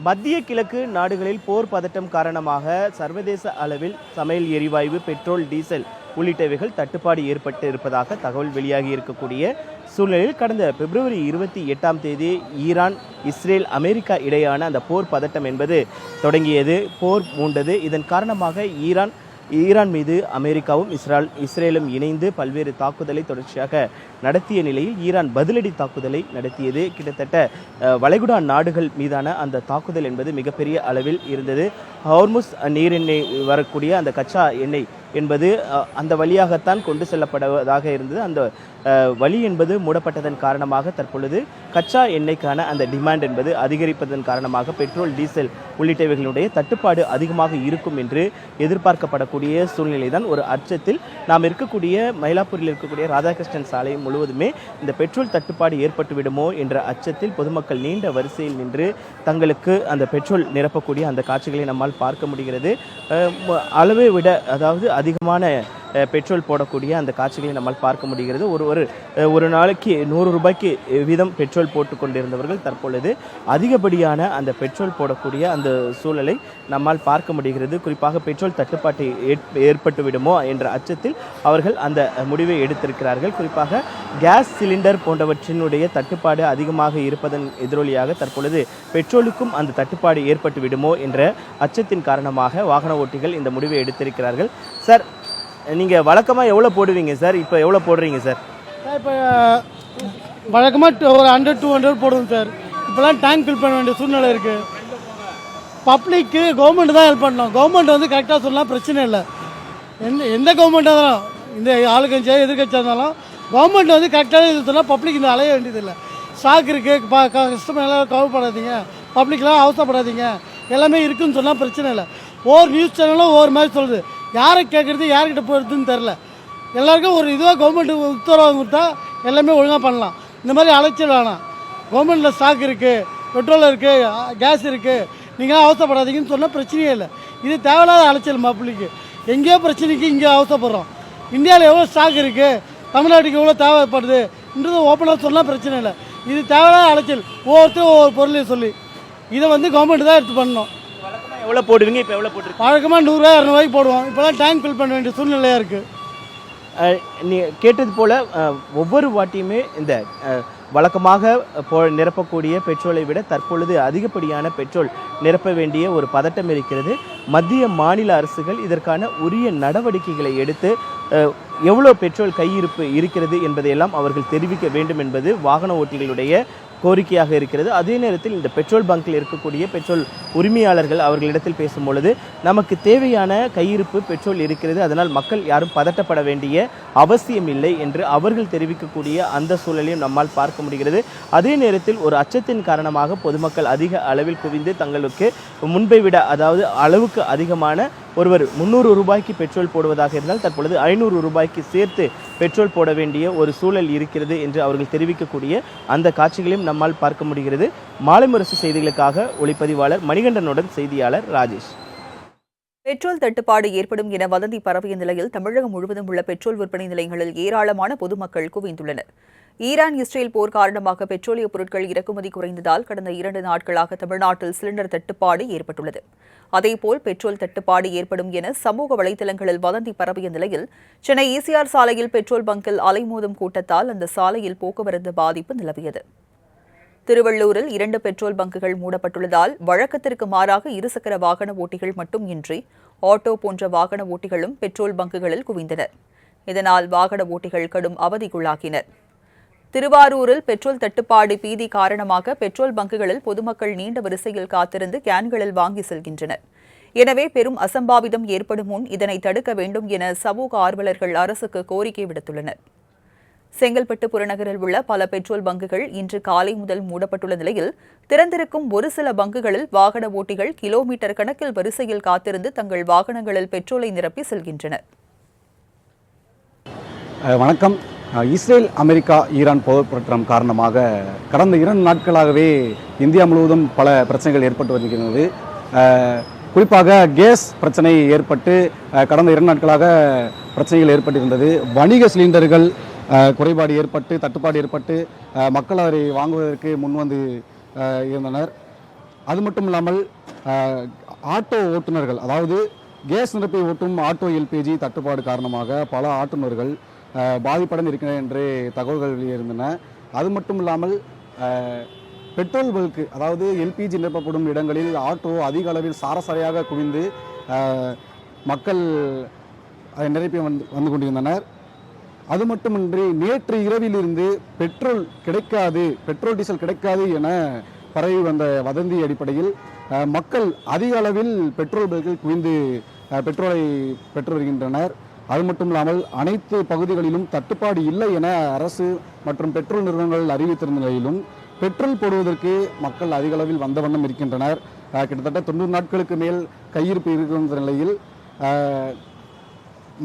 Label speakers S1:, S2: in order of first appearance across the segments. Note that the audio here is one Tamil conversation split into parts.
S1: மத்திய கிழக்கு நாடுகளில் போர் பதட்டம் காரணமாக சர்வதேச அளவில் சமையல் எரிவாயு, பெட்ரோல், டீசல் உள்ளிட்டவைகள் தட்டுப்பாடு ஏற்பட்டு இருப்பதாக தகவல் வெளியாகி இருக்கக்கூடிய சூழ்நிலையில் கடந்த பிப்ரவரி 28ஆம் தேதி ஈரான், இஸ்ரேல், அமெரிக்கா இடையான அந்த போர் பதட்டம் என்பது தொடங்கியது, போர் மூண்டது. இதன் காரணமாக ஈரான் மீது அமெரிக்காவும் இஸ்ரேலும் இணைந்து பல்வேறு தாக்குதலை தொடர்ச்சியாக நடத்திய நிலையில் ஈரான் பதிலடி தாக்குதலை நடத்தியது. கிட்டத்தட்ட வளைகுடா நாடுகள் மீதான அந்த தாக்குதல் என்பது மிகப்பெரிய அளவில் இருந்தது. ஹோர்முஸ் நீரிணை வரக்கூடிய அந்த கச்சா எண்ணெய் என்பது அந்த வழியாகத்தான் கொண்டு செல்லப்படுவதாக இருந்தது. அந்த வழி என்பது மூடப்பட்டதன் காரணமாக தற்பொழுது கச்சா எண்ணெய்க்கான அந்த டிமாண்ட் என்பது அதிகரிப்பதன் காரணமாக பெட்ரோல், டீசல் உள்ளிட்டவைகளுடைய தட்டுப்பாடு அதிகமாக இருக்கும் என்று எதிர்பார்க்கப்படக்கூடிய சூழ்நிலை தான். ஒரு அச்சத்தில் நாம் இருக்கக்கூடிய மயிலாப்பூரில் இருக்கக்கூடிய ராதாகிருஷ்ணன் சாலை முழுவதுமே இந்த பெட்ரோல் தட்டுப்பாடு ஏற்பட்டு விடுமோ என்ற அச்சத்தில் பொதுமக்கள் நீண்ட வரிசையில் நின்று தங்களுக்கு அந்த பெட்ரோல் நிரப்பக்கூடிய அந்த காட்சிகளை நம்மால் பார்க்க முடிகிறது. அளவை விட, அதாவது அதிகமான பெட்ரோல் போடக்கூடிய அந்த காட்சிகளை நம்மால் பார்க்க முடிகிறது. ஒரு நாளைக்கு 100 ரூபாய்க்கு வீதம் பெட்ரோல் போட்டு கொண்டிருந்தவர்கள் தற்பொழுது அதிகப்படியான அந்த பெட்ரோல் போடக்கூடிய அந்த சூழலை நம்மால் பார்க்க முடிகிறது. குறிப்பாக பெட்ரோல் தட்டுப்பாட்டை ஏற்பட்டு விடுமோ என்ற அச்சத்தில் அவர்கள் அந்த முடிவை எடுத்திருக்கிறார்கள். குறிப்பாக கேஸ் சிலிண்டர் போன்றவற்றினுடைய தட்டுப்பாடு அதிகமாக இருப்பதன் எதிரொலியாக தற்பொழுது பெட்ரோலுக்கும் அந்த தட்டுப்பாடு ஏற்பட்டு விடுமோ என்ற அச்சத்தின் காரணமாக வாகன ஓட்டிகள் இந்த முடிவை எடுத்திருக்கிறார்கள். சார், நீங்கள் வழக்கமாக எவ்வளோ போடுவீங்க சார்? இப்போ எவ்வளோ போடுறீங்க சார்?
S2: இப்போ வழக்கமாக ஒரு 100-200 போடுவோம் சார். இப்போலாம் டேங்க் ஃபில் பண்ண வேண்டிய சூழ்நிலை இருக்குது. பப்ளிக்கு கவர்மெண்ட் தான் ஹெல்ப் பண்ணணும். கவர்மெண்ட் வந்து கரெக்டாக சொல்லலாம், பிரச்சனை இல்லை. எந்த கவர்மெண்ட்டாக இருந்தாலும், இந்த ஆளுங்கட்சியாக எதிர்கட்சியாக இருந்தாலும் கவர்மெண்ட் வந்து கரெக்டாக இது சொன்னால் பப்ளிக் இந்த அலைய வேண்டியதில்லை. ஸ்டாக் இருக்குது, கஸ்டமர் எல்லாம் கவலைப்படாதீங்க, பப்ளிக்லாம் அவசரப்படாதீங்க, எல்லாமே இருக்குதுன்னு சொன்னால் பிரச்சனை இல்லை. ஒவ்வொரு நியூஸ் சேனலும் ஒவ்வொரு மாதிரி சொல்லுது. யாரை கேட்குறது, யார்கிட்ட போகிறதுன்னு தெரில. எல்லாருக்கும் ஒரு இதுவாக கவர்மெண்ட் உத்தரவாதம் கொடுத்தா எல்லாமே ஒழுங்காக பண்ணலாம். இந்த மாதிரி அலைச்சல் வேணாம். கவர்மெண்ட்டில் ஸ்டாக் இருக்குது, பெட்ரோல் இருக்குது, கேஸ் இருக்குது, நீங்களாம் அவசரப்படாதீங்கன்னு சொன்னால் பிரச்சனையே இல்லை. இது தேவையில்லாத அலைச்சல். பப்ளிக்கு எங்கேயோ பிரச்சனைக்கு இங்கே அவசரப்படுறோம். இந்தியாவில் எவ்வளோ ஸ்டாக் இருக்குது, தமிழ்நாட்டுக்கு எவ்வளோ தேவைப்படுதுன்றது ஓப்பனாக சொன்னால் பிரச்சனை இல்லை. இது தேவையில்லாத அலைச்சல். ஒவ்வொருத்தரும் ஒவ்வொரு பொருளையும் சொல்லி இதை வந்து கவர்மெண்ட் தான் எடுத்து பண்ணணும்.
S1: எவ்வளோ போடுவீங்க? இப்போ எவ்வளோ போட்டுருக்கு?
S2: வழக்கமாக 100-200 போடுவோம். இப்போலாம் டேங்க் ஃபில் பண்ண வேண்டிய சூழ்நிலையாக இருக்குது.
S1: நீ கேட்டது போல் ஒவ்வொரு வாட்டியுமே இந்த வழக்கமாக நிரப்பக்கூடிய பெட்ரோலை விட தற்பொழுது அதிகப்படியான பெட்ரோல் நிரப்ப வேண்டிய ஒரு பதட்டம் இருக்கிறது. மத்திய மாநில அரசுகள் இதற்கான உரிய நடவடிக்கைகளை எடுத்து எவ்வளோ பெட்ரோல் கையிருப்பு இருக்கிறது என்பதையெல்லாம் அவர்கள் தெரிவிக்க வேண்டும் என்பது வாகன ஓட்டிகளுடைய கோரிக்கையாக இருக்கிறது. அதே நேரத்தில் இந்த பெட்ரோல் பங்கில் இருக்கக்கூடிய பெட்ரோல் உரிமையாளர்கள் அவர்களிடத்தில் பேசும்பொழுது நமக்கு தேவையான கையிருப்பு பெட்ரோல் இருக்கிறது, அதனால் மக்கள் யாரும் பதட்டப்பட வேண்டிய அவசியம் இல்லை என்று அவர்கள் தெரிவிக்கக்கூடிய அந்த சூழலையும் நம்மால் பார்க்க முடிகிறது. அதே நேரத்தில் ஒரு அச்சத்தின் காரணமாக பொதுமக்கள் அதிக அளவில் குவிந்து தங்களுக்கு முன்பை விட, அதாவது அளவுக்கு அதிகமான ஒருவர் 300 ரூபாய்க்கு பெட்ரோல் போடுவதாக இருந்தால் தற்பொழுது 500 ரூபாய்க்கு சேர்த்து பெட்ரோல் போட வேண்டிய ஒரு சூழல் இருக்கிறது என்று அவர்கள் தெரிவிக்கக்கூடிய அந்த காட்சிகளையும் நம்மால் பார்க்க முடிகிறது. மாலை முரசு செய்திகளுக்காக ஒளிப்பதிவாளர் மணிகண்டனுடன் செய்தியாளர் ராஜேஷ்.
S3: பெட்ரோல் தட்டுப்பாடு ஏற்படும் என வதந்தி பரவிய நிலையில் தமிழகம் முழுவதும் உள்ள பெட்ரோல் விற்பனை நிலையங்களில் ஏராளமான பொதுமக்கள் குவிந்துள்ளனர். ஈரான், இஸ்ரேல் போர் காரணமாக பெட்ரோலிய பொருட்கள் இறக்குமதி குறைந்ததால் கடந்த 2 நாட்களாக தமிழ்நாட்டில் சிலிண்டர் தட்டுப்பாடு ஏற்பட்டுள்ளது. அதேபோல் பெட்ரோல் தட்டுப்பாடு ஏற்படும் என சமூக வலைதளங்களில் வதந்தி பரவிய நிலையில் சென்னை ECR சாலையில் பெட்ரோல் பங்கில் அலைமோதும் கூட்டத்தால் அந்த சாலையில் போக்குவரத்து பாதிப்பு நிலவியது. திருவள்ளூரில் 2 பெட்ரோல் பங்குகள் மூடப்பட்டுள்ளதால் வழக்கத்திற்கு மாறாக இருசக்கர வாகன ஓட்டிகள் மட்டும் இன்றி ஆட்டோ போன்ற வாகன ஓட்டிகளும் பெட்ரோல் பங்குகளில் குவிந்தனர். இதனால் வாகன ஓட்டிகள் கடும் அவதிக்குள்ளாகினர். திருவாரூரில் பெட்ரோல் தட்டுப்பாடு பீதி காரணமாக பெட்ரோல் பங்குகளில் பொதுமக்கள் நீண்ட வரிசையில் காத்திருந்து கேன்களில் வாங்கி செல்கின்றனர். எனவே பெரும் அசம்பாவிதம் ஏற்படும் முன் இதனை தடுக்க வேண்டும் என சமூக ஆர்வலர்கள் அரசுக்கு கோரிக்கை விடுத்துள்ளனர். செங்கல்பட்டு புறநகரில் உள்ள பல பெட்ரோல் பங்குகள் இன்று காலை முதல் மூடப்பட்டுள்ள நிலையில் திறந்திருக்கும் ஒரு சில பங்குகளில் வாகன ஓட்டிகள் கிலோமீட்டர் கணக்கில் வரிசையில் காத்திருந்து தங்கள் வாகனங்களில் பெட்ரோலை நிரப்பி செல்கின்றனர்.
S4: வணக்கம். இஸ்ரேல், அமெரிக்கா, ஈரான் போர் பதற்றம் காரணமாக கடந்த 2 நாட்களாகவே இந்தியா முழுவதும் பல பிரச்சனைகள் ஏற்பட்டு வருகிறது. குறிப்பாக கேஸ் பிரச்சனை ஏற்பட்டு கடந்த 2 நாட்களாக பிரச்சனைகள் ஏற்பட்டிருந்தது. வணிக சிலிண்டர்கள் குறைபாடு ஏற்பட்டு, தட்டுப்பாடு ஏற்பட்டு மக்கள் அதை வாங்குவதற்கு முன்வந்து இருந்தனர். அது மட்டும் இல்லாமல் ஆட்டோ ஓட்டுநர்கள், அதாவது கேஸ் நிரப்பி ஓட்டும் ஆட்டோ எல்பிஜி தட்டுப்பாடு காரணமாக பல ஆட்டுநர்கள் பாதிப்படைந்து இருக்கிறனர் என்று தகவல்கள் வெளியிருந்தன. அது மட்டும் இல்லாமல் பெட்ரோல் பல்க்கு, அதாவது எல்பிஜி நிரப்பப்படும் இடங்களில் ஆட்டோ அதிக அளவில் சாரசாரையாக குவிந்து மக்கள் அதை நிரப்பி வந்து கொண்டிருந்தனர். அது மட்டுமின்றி நேற்று இரவிலிருந்து பெட்ரோல் டீசல் கிடைக்காது என பரவி வந்த வதந்தி அடிப்படையில் மக்கள் அதிக அளவில் பெட்ரோல் பல்கில் குவிந்து பெட்ரோலை பெற்று வருகின்றனர். அது மட்டும் இல்லாமல் அனைத்து பகுதிகளிலும் தட்டுப்பாடு இல்லை என அரசு மற்றும் பெட்ரோல் நிறுவனங்கள் அறிவித்திருந்த நிலையிலும் பெட்ரோல் போடுவதற்கு மக்கள் அதிக அளவில் வந்த வண்ணம் இருக்கின்றனர். கிட்டத்தட்ட 90 நாட்களுக்கு மேல் கையிருப்பு இருக்கின்ற நிலையில்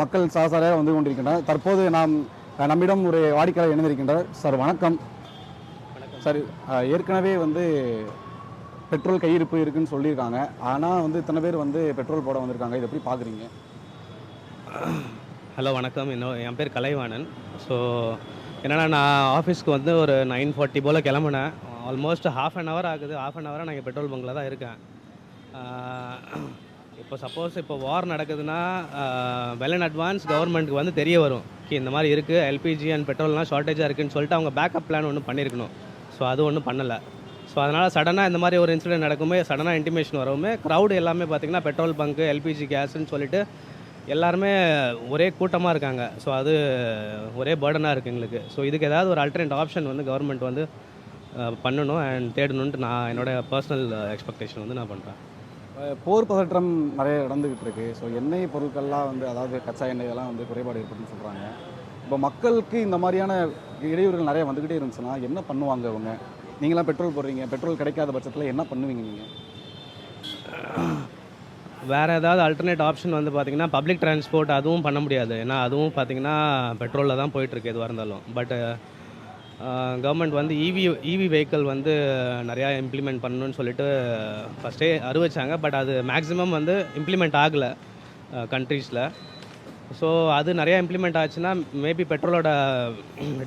S4: மக்கள் சாசாரியாக வந்து கொண்டிருக்கின்றனர். தற்போது நம்மிடம் ஒரு வாடிக்கையாளர் இணைந்திருக்கின்றார். சார் வணக்கம். சார், ஏற்கனவே வந்து பெட்ரோல் கையிருப்பு இருக்குன்னு சொல்லியிருக்காங்க. ஆனால் வந்து இத்தனை பேர் வந்து பெட்ரோல் போட வந்திருக்காங்க. இதை எப்படி பார்க்குறீங்க?
S5: ஹலோ வணக்கம். என் பேர் கலைவாணன். ஸோ என்னென்னா, நான் ஆஃபீஸ்க்கு வந்து ஒரு 9:40 போல் கிளம்புனேன். ஆல்மோஸ்ட் ஹாஃப் அன் ஹவர் ஆகுது. ஹாஃப் அன் ஹவராக நான் இங்கே பெட்ரோல் பங்கில் தான் இருக்கேன். இப்போ சப்போஸ் இப்போ வார் நடக்குதுன்னா வெல் இன் அட்வான்ஸ் கவர்மெண்ட்டுக்கு வந்து தெரிய வரும், இந்த மாதிரி இருக்குது, எல்பிஜி அண்ட் பெட்ரோல்லாம் ஷார்ட்டேஜாக இருக்குதுன்னு சொல்லிட்டு அவங்க பேக்கப் பிளான் ஒன்று பண்ணியிருக்கணும். ஸோ அது ஒன்றும் பண்ணலை. ஸோ அதனால் சடனாக இந்த மாதிரி ஒரு இன்சிடென்ட் நடக்குமே, சடனாக இன்டிமேஷன் வரவுமே க்ரௌடு எல்லாமே பார்த்திங்கன்னா பெட்ரோல் பங்க்கு, எல்பிஜி கேஸுன்னு சொல்லிட்டு எல்லாருமே ஒரே கூட்டமாக இருக்காங்க. ஸோ அது ஒரே பேர்டனாக இருக்குது எங்களுக்கு. ஸோ இதுக்கு ஏதாவது ஒரு ஆல்டர்னேட் ஆப்ஷன் வந்து கவர்மெண்ட் வந்து பண்ணணும் அண்ட் தேடணுன்ட்டு நான் என்னோடய பர்சனல் எக்ஸ்பெக்டேஷன் வந்து நான் பண்ணுறேன்.
S4: போர் பதற்றம் நிறைய நடந்துக்கிட்டு இருக்குது. ஸோ எண்ணெய் பொருட்கள்லாம் வந்து, அதாவது கச்சா எண்ணெய் இதெல்லாம் வந்து குறைபாடு ஏற்பட்டுன்னு சொல்கிறாங்க. இப்போ மக்களுக்கு இந்த மாதிரியான இடையூறுகள் நிறைய வந்துக்கிட்டே இருந்துச்சுன்னா என்ன பண்ணுவாங்க அவங்க? நீங்களாம் பெட்ரோல் போடுறீங்க, பெட்ரோல் கிடைக்காத பட்சத்தில் என்ன பண்ணுவீங்க நீங்கள்?
S5: வேறு ஏதாவது அல்டர்னேட் ஆப்ஷன் வந்து பார்த்திங்கன்னா பப்ளிக் டிரான்ஸ்போர்ட், அதுவும் பண்ண முடியாது. ஏன்னா அதுவும் பார்த்திங்கன்னா பெட்ரோலில் தான் போயிட்டுருக்கு எதுவாக இருந்தாலும். பட் கவர்மெண்ட் வந்து இவி வெஹிக்கிள் வந்து நிறையா இம்ப்ளிமெண்ட் பண்ணணும்னு சொல்லிட்டு ஃபஸ்ட்டே அறிவிச்சாங்க. பட் அது மேக்ஸிமம் வந்து இம்ப்ளிமெண்ட் ஆகலை கண்ட்ரீஸில். ஸோ அது நிறையா இம்ப்ளிமெண்ட் ஆச்சுன்னா மேபி பெட்ரோலோட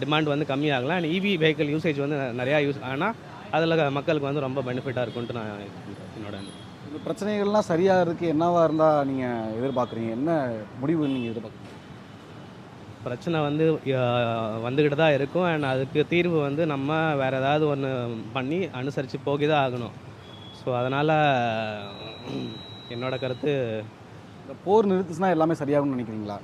S5: டிமாண்ட் வந்து கம்மியாகலாம். அண்ட் இவி வெஹிக்கிள் யூசேஜ் வந்து நிறையா யூஸ் ஆனால் அதில் மக்களுக்கு வந்து ரொம்ப பெனிஃபிட்டாக இருக்கும்ட்டு நான் என்னோட
S4: இந்த பிரச்சனைகள்லாம் சரியாக இருக்குது என்னவாக இருந்தால் நீங்கள் எதிர்பார்க்குறீங்க? என்ன முடிவு நீங்கள் எதிர்பார்க்குறீங்க?
S5: பிரச்சனை வந்து வந்துக்கிட்டு தான் இருக்கும். அண்ட் அதுக்கு தீர்வு வந்து நம்ம வேறு ஏதாவது ஒன்று பண்ணி அனுசரித்து போகி தான் ஆகணும். ஸோ அதனால் என்னோடய கருத்து,
S4: இந்த போர் நிறுத்துச்சுன்னா எல்லாமே சரியாகும்னு நினைக்கிறீங்களா?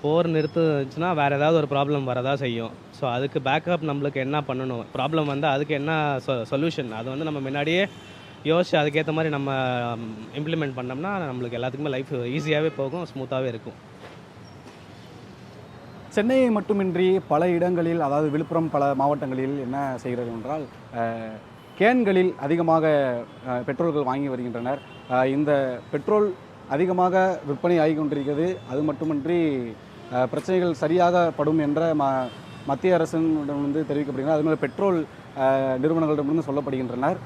S5: போர் நிறுத்துச்சுன்னா வேறு ஏதாவது ஒரு ப்ராப்ளம் வரதான் செய்யும். ஸோ அதுக்கு பேக்கப் நம்மளுக்கு என்ன பண்ணணும், ப்ராப்ளம் வந்து அதுக்கு என்ன சொல்யூஷன், அது வந்து நம்ம முன்னாடியே யோசிச்சு அதுக்கேற்ற மாதிரி நம்ம இம்ப்ளிமெண்ட் பண்ணோம்னா நம்மளுக்கு எல்லாத்துக்குமே லைஃப் ஈஸியாகவே போகும், ஸ்மூத்தாகவே இருக்கும்.
S4: சென்னையை மட்டுமின்றி பல இடங்களில், அதாவது விழுப்புரம் பல மாவட்டங்களில் என்ன செய்கிறது என்றால் கேன்களில் அதிகமாக பெட்ரோல்கள் வாங்கி வருகின்றனர். இந்த பெட்ரோல் அதிகமாக விற்பனை ஆகி கொண்டிருக்கிறது. அது மட்டுமின்றி பிரச்சனைகள் சரியாக படும் என்ற மத்திய அரசிடம் வந்து தெரிவிக்கப்படுகிறது. அதுமாதிரி பெட்ரோல் நிறுவனங்களிடமிருந்து சொல்லப்படுகின்றனர்.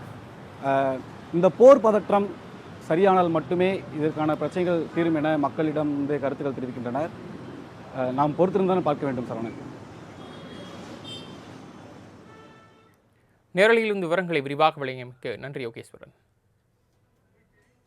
S4: இந்த போர் பதற்றம் சரியானால் மட்டுமே இதற்கான பிரச்சனைகள் தீரும் என மக்களிடம் வந்து கருத்துக்கள் தெரிவிக்கின்றனர். நாம் பொறுத்திருந்தாலும் பார்க்க வேண்டும். சரவணன்,
S6: நேரலையில் இந்த விவரங்களை விரிவாக வழங்கியமைக்கு நன்றி யோகேஸ்வரன்.